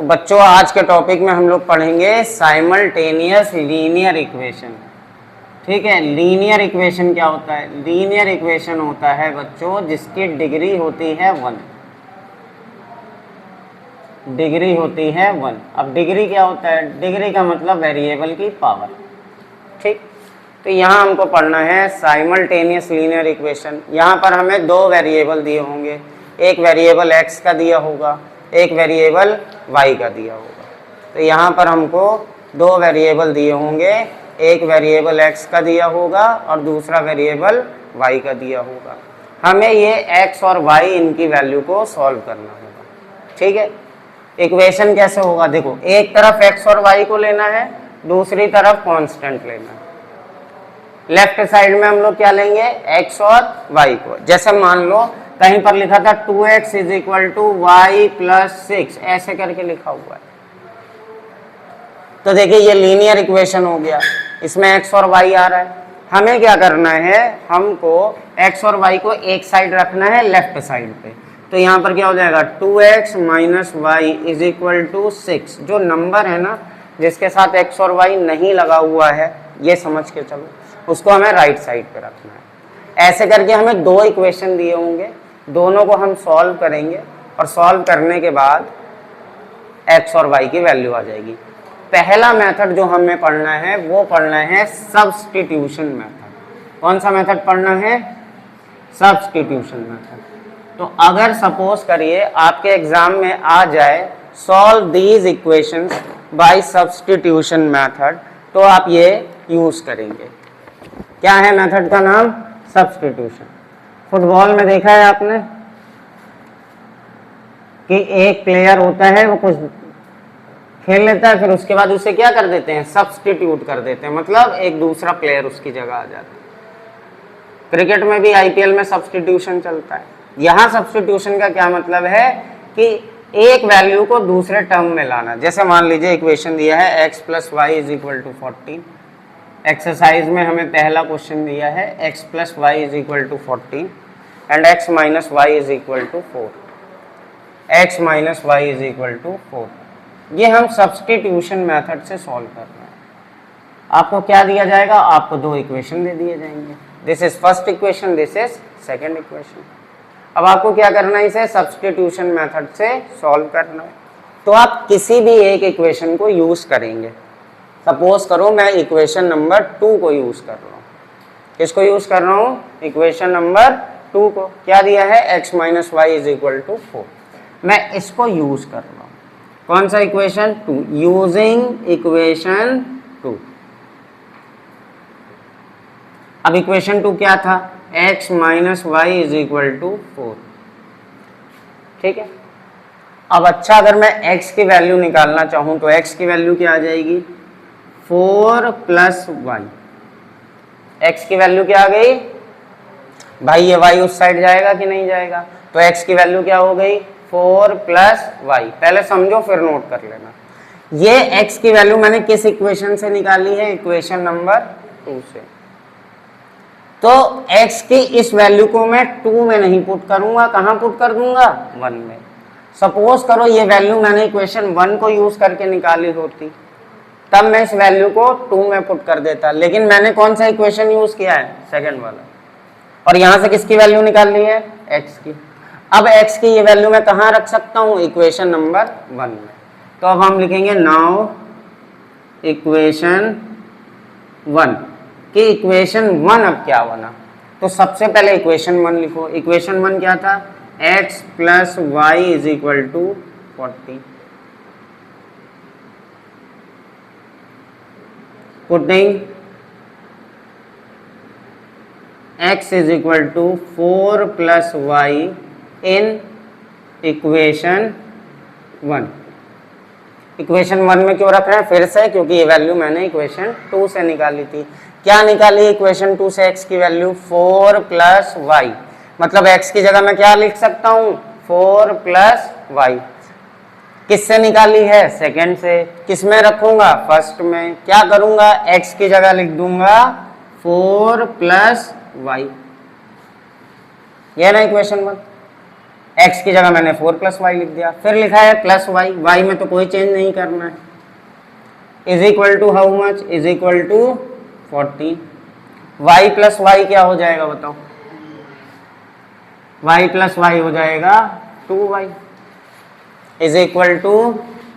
तो बच्चों आज के टॉपिक में हम लोग पढ़ेंगे साइमल्टेनियस लीनियर इक्वेशन। ठीक है, लीनियर इक्वेशन क्या होता है? लीनियर इक्वेशन होता है बच्चों जिसकी डिग्री होती है 1। डिग्री होती है 1। अब डिग्री क्या होता है? डिग्री का मतलब वेरिएबल की पावर। ठीक, तो यहाँ हमको पढ़ना है साइमल्टेनियस लीनियर इक्वेशन। यहाँ पर हमें दो वेरिएबल दिए होंगे, एक वेरिएबल x का दिया होगा, एक वेरिएबल y का दिया होगा। तो यहाँ पर हमको दो वेरिएबल दिए होंगे, एक वेरिएबल x का दिया होगा और दूसरा वेरिएबल y का दिया होगा। हमें ये x और y इनकी वैल्यू को सॉल्व करना होगा। ठीक है, इक्वेशन कैसे होगा? देखो, एक तरफ x और y को लेना है, दूसरी तरफ कांस्टेंट लेना है। लेफ्ट साइड में हम लोग क्या लेंगे? x और y को। जैसे मान लो कहीं पर लिखा था 2x is equal to y plus 6, ऐसे करके लिखा हुआ है। तो देखिए ये लीनियर इक्वेशन हो गया, इसमें x और y आ रहा है। हमें क्या करना है? हमको x और y को एक साइड रखना है, लेफ्ट साइड पे। तो यहाँ पर क्या हो जाएगा? 2x minus y is equal to 6। जो नंबर है ना जिसके साथ x और y नहीं लगा हुआ है, ये समझ के चलो, उसको हमें राइट साइड पे रखना है। ऐसे करके हमें दो इक्वेशन दिए होंगे, दोनों को हम सॉल्व करेंगे और सॉल्व करने के बाद x और y की वैल्यू आ जाएगी। पहला मेथड जो हमें पढ़ना है वो पढ़ना है सब्स्टिट्यूशन मेथड। कौन सा मेथड पढ़ना है? Substitution method. तो अगर सपोज करिए आपके एग्जाम में आ जाए solve these equations bye substitution method, तो आप ये यूज करेंगे। क्या है मेथड का नाम? सब्स्टिट्यूशन। फुटबॉल में देखा है आपने कि एक प्लेयर होता है, वो कुछ खेल लेता है, फिर उसके बाद उसे क्या कर देते हैं? सब्स्टिट्यूट कर देते हैं, मतलब एक दूसरा प्लेयर उसकी जगह आ जाता है। क्रिकेट में भी आईपीएल में सब्स्टिट्यूशन चलता है। यहाँ सब्स्टिट्यूशन का क्या मतलब है कि एक वैल्यू को दूसरे टर्म में लाना। जैसे मान लीजिए इक्वेशन दिया है x plus y is equal to 14। Exercise में हमें पहला क्वेश्चन दिया है x plus y is equal to 14 and x minus y is equal to 4। x minus y is equal to 4। ये हम सब्स्टिट्यूशन मेथड से सॉल्व कर रहे हैं। आपको क्या दिया जाएगा? आपको दो इक्वेशन दे दिए जाएंगे। This is first equation, this is second equation. अब आपको क्या करना है? इसे सब्स्टिट्यूशन मेथड से सॉल्व करना है। तो आप किसी भी एक इक्वेशन को यूज करेंगे। सपोज करो मैं इक्वेशन नंबर 2 को यूज कर रहा हूँ। किसको यूज कर रहा हूँ? इक्वेशन नंबर 2 को। क्या दिया है? x minus y is equal to 4। मैं इसको यूज कर रहा हूँ। कौन सा इक्वेशन? 2। Using equation 2। अब इक्वेशन 2 क्या था? x minus y is equal to 4। ठीक है, अब अच्छा अगर मैं x की वैल्यू निकालना चाहूं तो x की वैल्यू क्या आ जाएगी? 4 प्लस वाई। x की वैल्यू क्या आ गई भाई? ये y उस साइड जाएगा कि नहीं जाएगा? तो x की वैल्यू क्या हो गई? 4 प्लस वाई। पहले समझो फिर नोट कर लेना। ये x की वैल्यू मैंने किस इक्वेशन से निकाली है? इक्वेशन नंबर 2 से। तो x की इस वैल्यू को मैं 2 में नहीं पुट करूंगा, कहां पुट कर दूंगा? 1 में। सपोज करो ये वैल्यू मैंने इक्वेशन 1 को यूज करके निकाली होती, तब मैं इस वैल्यू को 2 में पुट कर देता। लेकिन मैंने कौन सा इक्वेशन यूज किया है? सेकंड वाला। और यहां से किसकी वैल्यू निकाल ली है? x की। अब x की ये वैल्यू मैं कहां रख सकता हूं? इक्वेशन नंबर 1 में। तो अब हम लिखेंगे नाउ इक्वेशन 1 कि इक्वेशन 1 अब क्या बना। तो सबसे पहले इक्वेशन 1 लिखो। इक्वेशन 1 क्या था? x plus y is equal to 40। Putting x is equal to 4 plus y in equation 1। Equation 1 में क्यों रख रहे हैं? फिर से क्योंकि ये वैल्यू मैंने इक्वेशन 2 से निकाली थी। क्या निकाली इक्वेशन 2 से? x की वैल्यू 4 प्लस वाई। मतलब x की जगह मैं क्या लिख सकता हूँ? 4 प्लस वाई। किससे निकाली है? सेकंड से। किस में रखूंगा? फर्स्ट में। क्या करूंगा? x की जगह लिख दूंगा 4 प्लस वाई। यह ना इक्वेशन 1। x की जगह मैंने 4 + y लिख दिया, फिर लिखा है प्लस वाई, वाई में तो कोई चेंज नहीं करना है, is equal to how much, is equal to 14। y + y क्या हो जाएगा बताओ, y + y हो जाएगा 2y इज इक्वल टू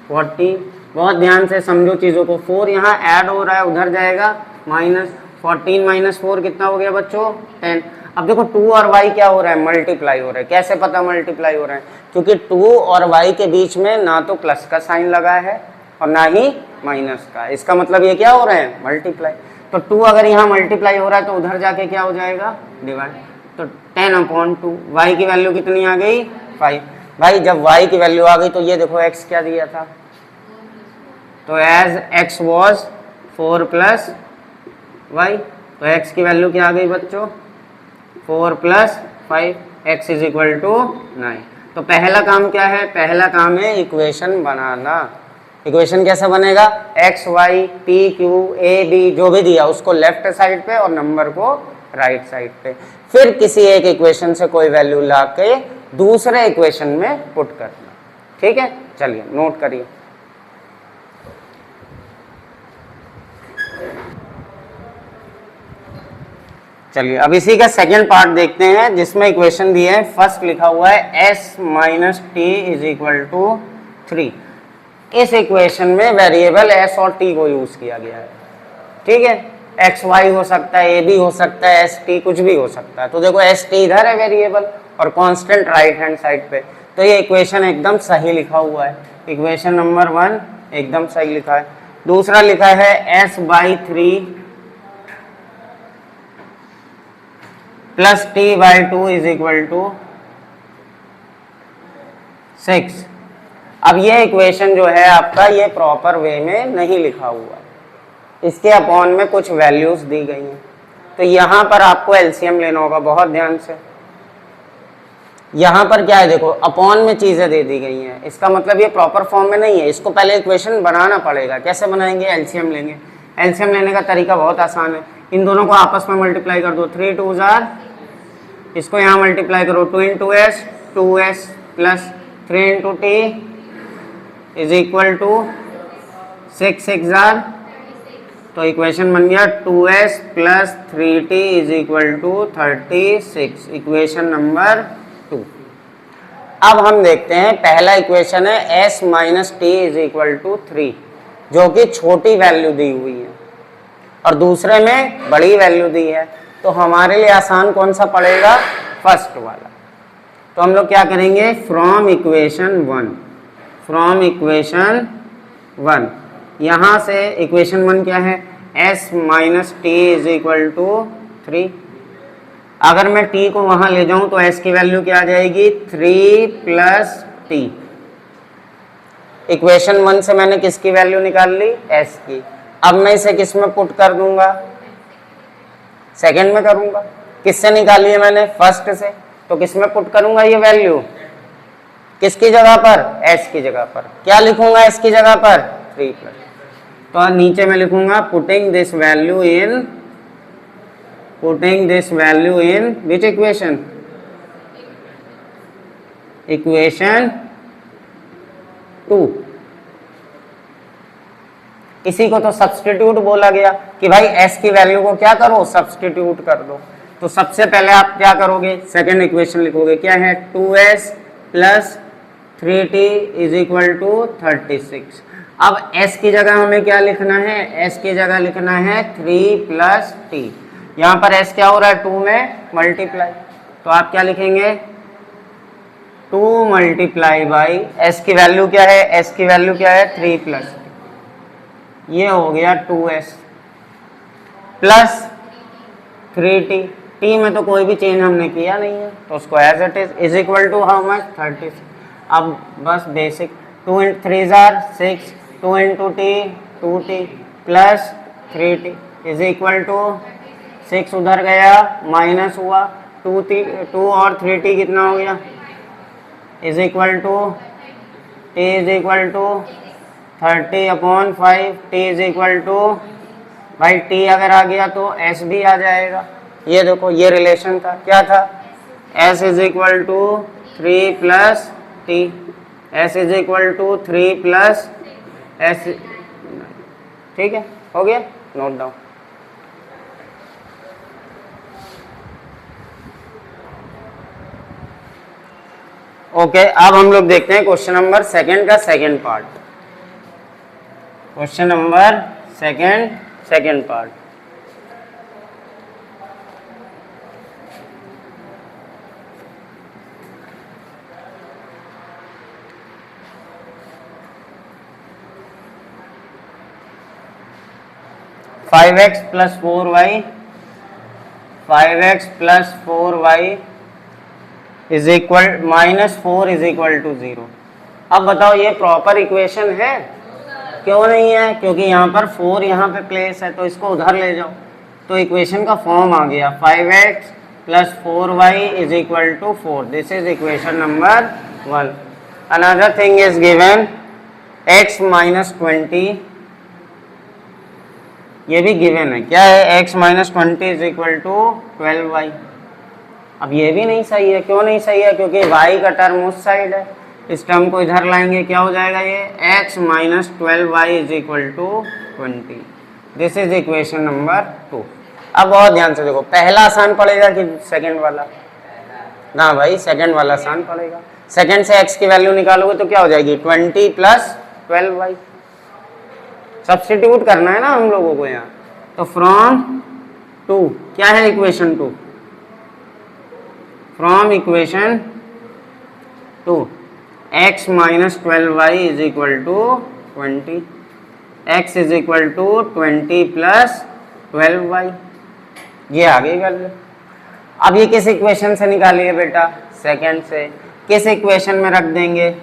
40। बहुत ध्यान से समझो चीज़ों को, 4 यहाँ ऐड हो रहा है, उधर जाएगा माइनस, 14 - 4 कितना हो गया बच्चों, 10। अब देखो 2 और y क्या हो रहा है, मल्टीप्लाई हो रहा है। कैसे पता मल्टीप्लाई हो रहा है, क्योंकि 2 और y के बीच में ना तो प्लस का साइन लगा है और ना ही माइनस का, इसका मतलब ये क्या हो रहा है, मल्टीप्लाई। तो 2 अगर यहाँ मल्टीप्लाई हो रहा है तो उधर जाके क्या हो जाएगा, डिवाइड। तो 10/2, y की वैल्यू कितनी आ गई, 5। भाई जब y की वैल्यू आ गई तो ये देखो x क्या दिया था, तो एज x वॉज 4 + y, तो x की वैल्यू क्या आ गई बच्चों, 4 + 5, x इज इक्वल टू 9। तो पहला काम क्या है, पहला काम है इक्वेशन बनाना। इक्वेशन कैसा बनेगा, x y p q a b जो भी दिया उसको लेफ्ट साइड पे और नंबर को राइट साइड पे, फिर किसी एक इक्वेशन से कोई वैल्यू ला के दूसरे इक्वेशन में पुट करना। ठीक है, चलिए नोट करिए। चलिए अब इसी का सेकेंड पार्ट देखते हैं, जिसमें इक्वेशन दी है। फर्स्ट लिखा हुआ है s - t is equal to 3। इस इक्वेशन में वेरिएबल s और t को यूज किया गया है। ठीक है, x y हो सकता है, a b हो सकता है, s t कुछ भी हो सकता है। तो देखो s t इधर है वेरिएबल और कांस्टेंट राइट हैंड साइड पे, तो ये इक्वेशन एकदम सही लिखा हुआ है। इक्वेशन नंबर 1 एकदम सही लिखा है। दूसरा लिखा है s/3 plus t/2 is equal to 6। अब ये इक्वेशन जो है आपका, ये प्रॉपर वे में नहीं लिखा हुआ है, इसके अपॉन में कुछ वैल्यूज दी गई हैं। तो यहाँ पर आपको एलसीएम लेना होगा बहुत ध्यान से। यहाँ पर क्या है, देखो अपॉन में चीज़ें दे दी गई हैं, इसका मतलब ये प्रॉपर फॉर्म में नहीं है, इसको पहले इक्वेशन बनाना पड़ेगा। कैसे बनाएंगे, एलसीएम लेंगे। एलसीएम लेने का तरीका बहुत आसान है, इन दोनों को आपस में मल्टीप्लाई कर दो, 3 2 जार, इसको यहाँ मल्टीप्लाई करो, 2 × s 2s plus 3 × t is equal to 6 6 जार, तो इक्वेशन बन गया 2s plus 3t is equal to 36, equation number 2। अब हम देखते हैं, पहला इक्वेशन है s - t is equal to 3, जो कि छोटी वैल्यू दी हुई है, और दूसरे में बड़ी वैल्यू दी है। तो हमारे लिए आसान कौन सा पड़ेगा, फर्स्ट वाला। तो हम लोग क्या करेंगे, फ्रॉम इक्वेशन 1 यहाँ से इक्वेशन 1 क्या है, s - t is equal to 3। अगर मैं t को वहाँ ले जाऊँ तो s की वैल्यू क्या आ जाएगी, 3 + t। इक्वेशन 1 से मैंने किसकी वैल्यू निकाल ली, s की। अब मैं इसे किस में पुट कर दूंगा, सेकंड में करूंगा। किससे निकाली है मैंने, फर्स्ट से, तो किस में पुट करूंगा ये वैल्यू, किसकी जगह पर, s की जगह पर। क्या लिखूंगा s की जगह पर, 3 +, तो नीचे में लिखूंगा putting this value in which equation, equation 2। इसी को तो सब्स्टिट्यूट बोला गया कि भाई s की वैल्यू को क्या करो, सब्स्टिट्यूट कर दो। तो सबसे पहले आप क्या करोगे, सेकेंड इक्वेशन लिखोगे, क्या है, 2s plus 3t is equal to 36। अब s की जगह हमें क्या लिखना है, s की जगह लिखना है 3 + t। यहाँ पर s क्या हो रहा है, 2 में मल्टीप्लाई, तो आप क्या लिखेंगे, 2 × s की वैल्यू क्या है, s की वैल्यू क्या है, 3 + t। ये हो गया 2s प्लस 3t, t में तो कोई भी चेंज हमने किया नहीं है, तो उसको as it is equal to how much, 36। अब बस बेसिक, 2 × 3 जार 6, 2 × t 2t plus 3t is equal to 6 उधर गया माइनस हुआ, 2 और 3t कितना हो गया, is equal to t is equal to 30/5, t is equal to, भाई t अगर आ गया तो s भी आ जाएगा। ये देखो ये रिलेशन था, क्या था, s is equal to 3 plus t, s is equal to 3 plus s. ठीक है, हो गया, नोट डाउन। ओके, अब हम लोग देखते हैं क्वेश्चन नंबर सेकंड का second part. Question number second part. Five x plus 4y, 5x plus 4y is equal -4 is equal to 0। अब बताओ ये प्रॉपर इक्वेशन है? क्यों नहीं है? क्योंकि यहाँ पर 4 यहाँ पे प्लेस है, तो इसको उधर ले जाओ तो इक्वेशन का फॉर्म आ गया 5x plus 4y is equal to 4। This is equation number 1। Another thing is given x minus 20, ये भी गिवन है। क्या है? x minus 20 is equal to 12y। अब ये भी नहीं सही है। क्यों नहीं सही है? क्योंकि y का टर्म उस साइड है, इस टर्म को इधर लाएंगे, क्या हो जाएगा ये x minus 12y is equal to 20। This is equation number 2। अब बहुत ध्यान से देखो, पहला आसान पड़ेगा कि सेकंड वाला? ना भाई, सेकंड वाला आसान पड़ेगा। सेकंड से x की वैल्यू निकालोगे तो क्या हो जाएगी 20 प्लस 12y। सब्स्टिट्यूट करना है ना हम लोगों को यहाँ। तो फ्रॉम 2, क्या है equation 2? From equation 2 x minus 12y is equal to 20, x is equal to 20 plus 12y। ये आ गई वैल्यू। अब ये किस इक्वेशन से निकाली है बेटा? सेकंड से। किस इक्वेशन में रख देंगे?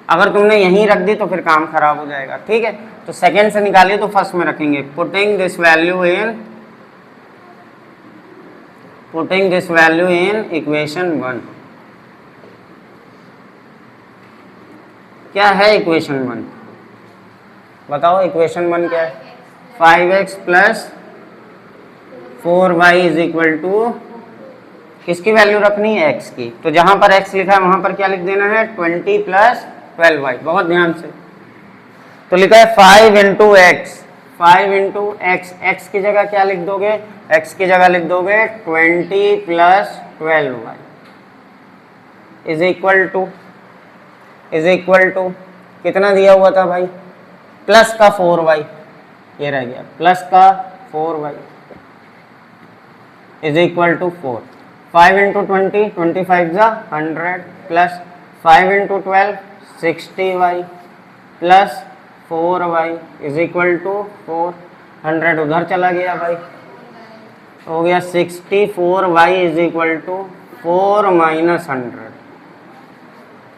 अगर तुमने यहीं रख दी तो फिर काम खराब हो जाएगा। ठीक है, तो सेकंड से निकालिए तो फर्स्ट में रखेंगे। Putting this value in equation 1। क्या है इक्वेशन 1? बताओ इक्वेशन 1 क्या है? 5x plus 4y is equal to, किसकी वैल्यू रखनी है? x की। तो जहां पर x लिखा है वहां पर क्या लिख देना है? 20 प्लस 12y। बहुत ध्यान से। तो लिखा है 5 into x, 5 into x. X की जगह क्या लिख दोगे? x की जगह लिख दोगे 20 plus 12y is equal to कितना दिया हुआ था भाई? प्लस का 4y, ये रह गया, प्लस का 4y is equal to 4। 5 into 20, 25 जा 100 plus 5 into 12 60y plus 4y is equal to 4। 100 उधर चला गया भाई, हो गया 64y is equal to 4 minus 100।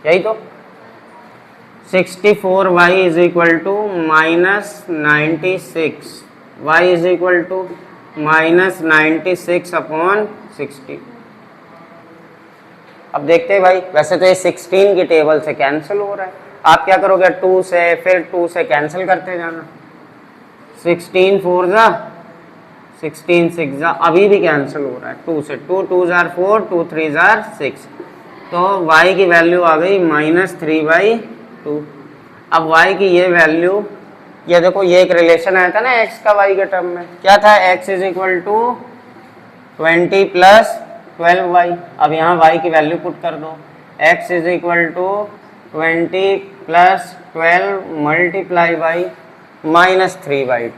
यही तो 64y is equal to minus 96, y is equal to minus 96 upon 60। अब देखते हैं भाई, वैसे तो ये 16 की टेबल से कैंसिल हो रहा है। आप क्या करोगे? 2 से, फिर 2 से कैंसिल करते जाना। 16 4 जा 16 6 जा, अभी भी कैंसिल हो रहा है 2 से। 2 2 जार 4, 2 3 जार 6। तो y की वैल्यू आ गई -3/2। अब y की ये वैल्यू, ये देखो, ये एक रिलेशन आया था ना x का y के टर्म में। क्या था? x is equal to 20 plus 12y। अब यहाँ y की वैल्यू पुट कर दो। x is equal to 20 plus 12 multiply by -3/2।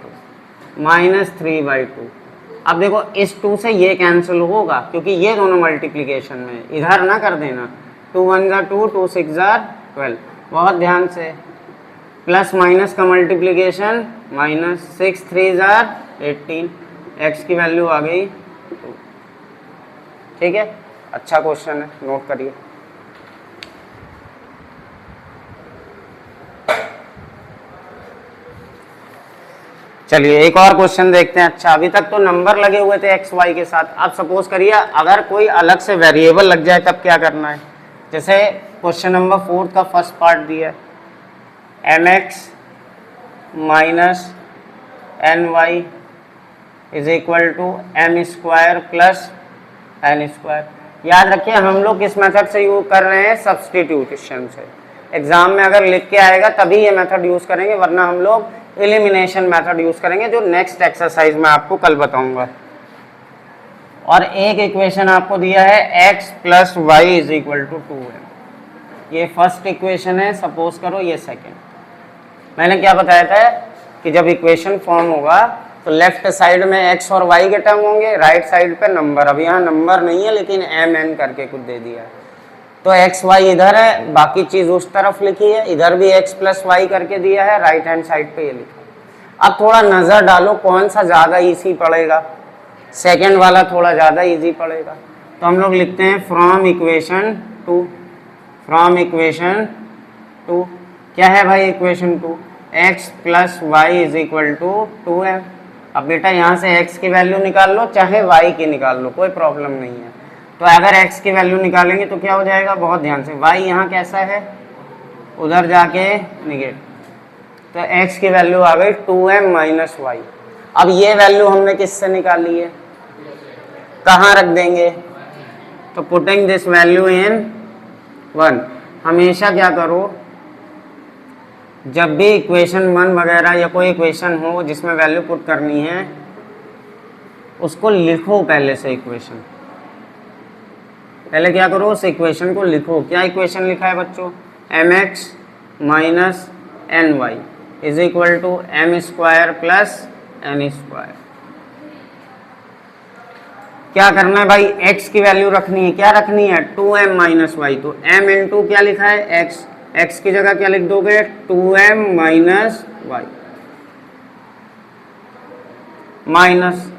अब देखो, इस 2 से ये कैंसिल होगा क्योंकि ये दोनों मल्टीप्लिकेशन में, इधर ना कर देना। 2 1 जार 2, 2 6 जार 12। बहुत ध्यान से, प्लस माइनस का मल्टीप्लिकेशन, माइनस 6 3 जार 18। x की वैल्यू आ गई 2। ठीक है, अच्छा क्वेश्चन है, नोट करिए। चलिए एक और क्वेश्चन देखते हैं। अच्छा, अभी तक तो नंबर लगे हुए थे एक्स वाई के साथ। अब सपोज करिए अगर कोई अलग से वेरिएबल लग जाए तब क्या करना है? जैसे क्वेश्चन नंबर 4 का फर्स्ट पार्ट दिया है, mx minus ny is equal to m² plus n²। याद रखिए हम लोग किस मेथड से यूज कर रहे हैं, सब्स्टिट्यूशन से। एग्जाम में अगर लिख के आएगा तभी ये मेथड यूज करेंगे, वरना हम लोग एलिमिनेशन मेथड यूज करेंगे, जो नेक्स्ट एक्सरसाइज में आपको कल बताऊंगा। और एक इक्वेशन आपको दिया है x plus y is equal to 2m, ये फर्स्ट इक्वेशन है, सपोज करो ये सेकेंड। मैंने क्या बताया था कि जब इक्वेशन फॉर्म होगा तो लेफ्ट साइड में x और y के टर्म होंगे, राइट साइड पे नंबर। अब यहाँ नंबर नहीं है लेकिन m n करके कुछ दे दिया है, तो x y इधर है, बाकी चीज उस तरफ लिखी है, इधर भी x प्लस वाई करके दिया है, राइट हैंड साइड पे ये लिखा है। अब थोड़ा नजर डालो कौन सा ज्यादा इजी पड़ेगा, सेकेंड वाला थोड़ा ज्यादा इजी पड़ेगा। तो हम लोग लिखते हैं फ्रॉम इक्वेशन टू, क्या है भाई equation 2, x plus y is equal to 2m। अब बेटा यहाँ से x की वैल्यू निकाल लो, चाहे y की निकाल लो, कोई प्रॉब्लम नहीं है। तो अगर x की वैल्यू निकालेंगे तो क्या हो जाएगा, बहुत ध्यान से, y यहाँ कैसा है, उधर जाके निगेटिव, तो x की वैल्यू आ गई 2m माइनस वाई। अब ये वैल्यू हमने किससे निकाली है, कहाँ रख देंगे, तो पुटिंग दिस वैल्यू इन 1। हमेशा क्या करो, जब भी इक्वेशन 1 वगैरह या कोई इक्वेशन हो जिसमें वैल्यू पुट करनी है, उसको लिखो पहले से इक्वेशन, पहले क्या करो उस इक्वेशन को लिखो। क्या इक्वेशन लिखा है बच्चों, mx minus n y is equal to m square plus n square. क्या करना है भाई, x की वैल्यू रखनी है, क्या रखनी है, 2m माइनस वाई। तो m इंटू क्या लिखा है x, x की जगह क्या लिख दोगे 2m माइनस वाई, माइनस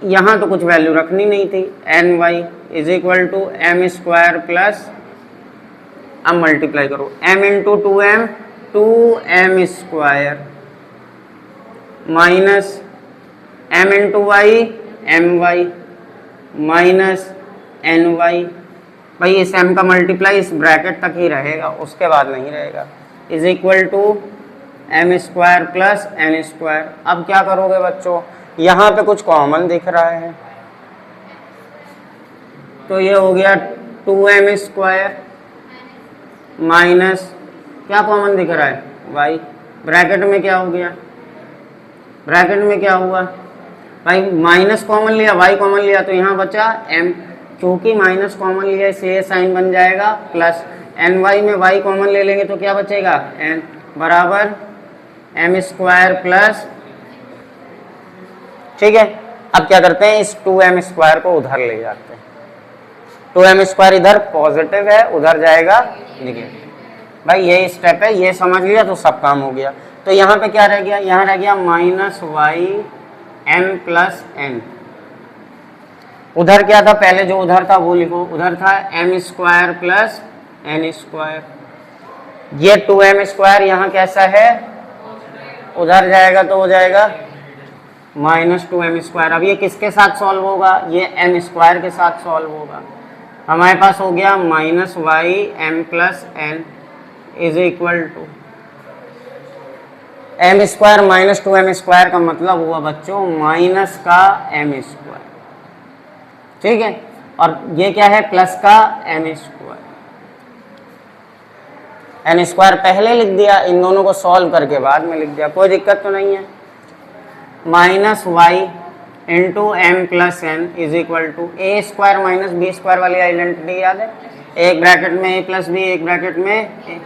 यहाँ तो कुछ वैल्यू रखनी नहीं थी, n y is equal to m square plus, अब मल्टीप्लाई करो, m into 2m 2m square minus m into y m y minus n y. भाई इस m का मल्टीप्लाई इस ब्रैकेट तक ही रहेगा, उसके बाद नहीं रहेगा, is equal to m square plus n square. अब क्या करोगे बच्चों, यहाँ पे कुछ कॉमन दिख रहा है, तो ये हो गया 2m स्क्वायर माइनस, क्या कॉमन दिख रहा है y, ब्रैकेट में क्या हो गया, ब्रैकेट में क्या हुआ भाई, माइनस कॉमन लिया, y कॉमन लिया, तो यहाँ बचा m, क्योंकि माइनस कॉमन लिया इसलिए साइन बन जाएगा प्लस, एन वाई में y कॉमन ले लेंगे तो क्या बचेगा n बराबर m स्क्वायर प्लस, ठीक है। अब क्या करते हैं, इस 2m स्क्वायर को उधर ले जाते हैं, 2m स्क्वायर इधर पॉजिटिव है, उधर जाएगा नेगेटिव। भाई यही स्टेप है, ये समझ लिया तो सब काम हो गया। तो यहाँ पे क्या रह गया, यहाँ रह गया minus y m plus n. उधर क्या था, पहले जो उधर था वो लिखो, उधर था m square plus n square, ये 2m स्क्वायर यहाँ कैसा है, उधर जाएगा तो हो जाएगा माइनस 2m स्क्वायर। अब ये किसके साथ सॉल्व होगा, ये m स्क्वायर के साथ सॉल्व होगा। हमारे पास हो गया minus y m plus n is equal to m square minus 2m square का मतलब हुआ बच्चों माइनस का m स्क्वायर, ठीक है, और ये क्या है प्लस का m स्क्वायर। n स्क्वायर पहले लिख दिया, इन दोनों को सॉल्व करके बाद में लिख दिया, कोई दिक्कत तो नहीं है। Minus y into m plus n is equal to a square minus b square वाली आइडेंटिटी याद है, एक ब्रैकेट में ए प्लस बी, एक ब्रैकेट में ए,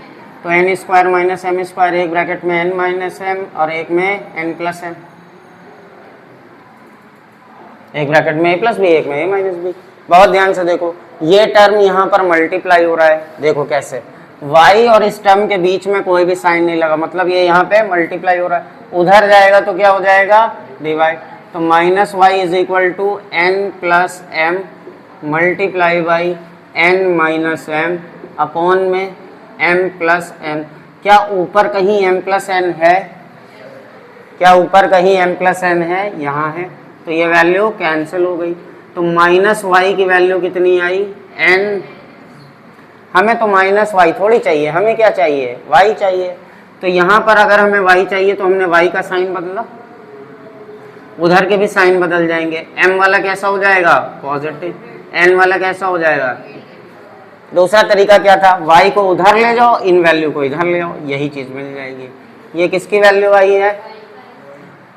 तो n square minus m square, एक ब्रैकेट में एन माइनस एम और एक में एन प्लस एम, एक ब्रैकेट में ए प्लस बी, एक में ए माइनस बी। बहुत ध्यान से देखो, ये टर्म यहाँ पर मल्टीप्लाई हो रहा है, देखो कैसे, y और इस टर्म के बीच में कोई भी साइन नहीं लगा, मतलब ये यहाँ पे मल्टीप्लाई हो रहा है, उधर जाएगा तो क्या हो जाएगा डिवाइड, तो minus y is equal to n plus m multiply by n minus m upon में एम प्लस एन। क्या ऊपर कहीं एम प्लस एन है, क्या ऊपर कहीं एम प्लस एन है, यहाँ है, तो ये वैल्यू कैंसिल हो गई। तो माइनस वाई की वैल्यू कितनी आई एन, हमें तो माइनस वाई थोड़ी चाहिए, हमें क्या चाहिए वाई चाहिए। तो यहाँ पर अगर हमें वाई चाहिए तो हमने वाई का साइन बदला, उधर के भी साइन बदल जाएंगे, m वाला कैसा हो जाएगा पॉजिटिव, n वाला कैसा हो जाएगा। दूसरा तरीका क्या था, y को उधर ले जाओ, इन वैल्यू को इधर ले आओ, यही चीज़ मिल जाएगी। ये किसकी वैल्यू आई है।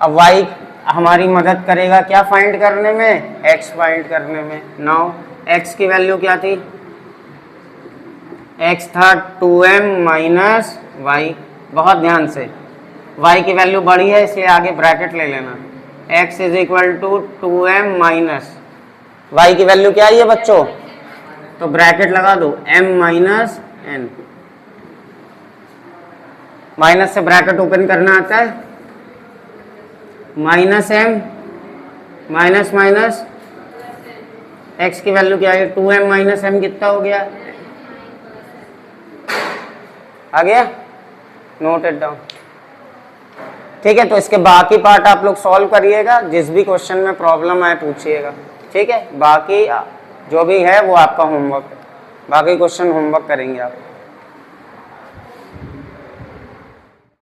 अब y हमारी मदद करेगा क्या फाइंड करने में, x फाइंड करने में। नाउ x की वैल्यू क्या थी, x था 2m माइनस वाई। बहुत ध्यान से, y की वैल्यू बड़ी है इसलिए आगे ब्रैकेट ले लेना। x is equal to 2m minus y की वैल्यू क्या आई है बच्चों, तो ब्रैकेट लगा दो m माइनस n। माइनस से ब्रैकेट ओपन करना आता है, minus m minus minus x की वैल्यू क्या है 2m माइनस m, कितना हो गया, आ गया, नोट इट डाउन। ठीक है, तो इसके बाकी पार्ट आप लोग सॉल्व करिएगा, जिस भी क्वेश्चन में प्रॉब्लम आए पूछिएगा। ठीक है, बाकी जो भी है वो आपका होमवर्क है, बाकी क्वेश्चन होमवर्क करेंगे आप।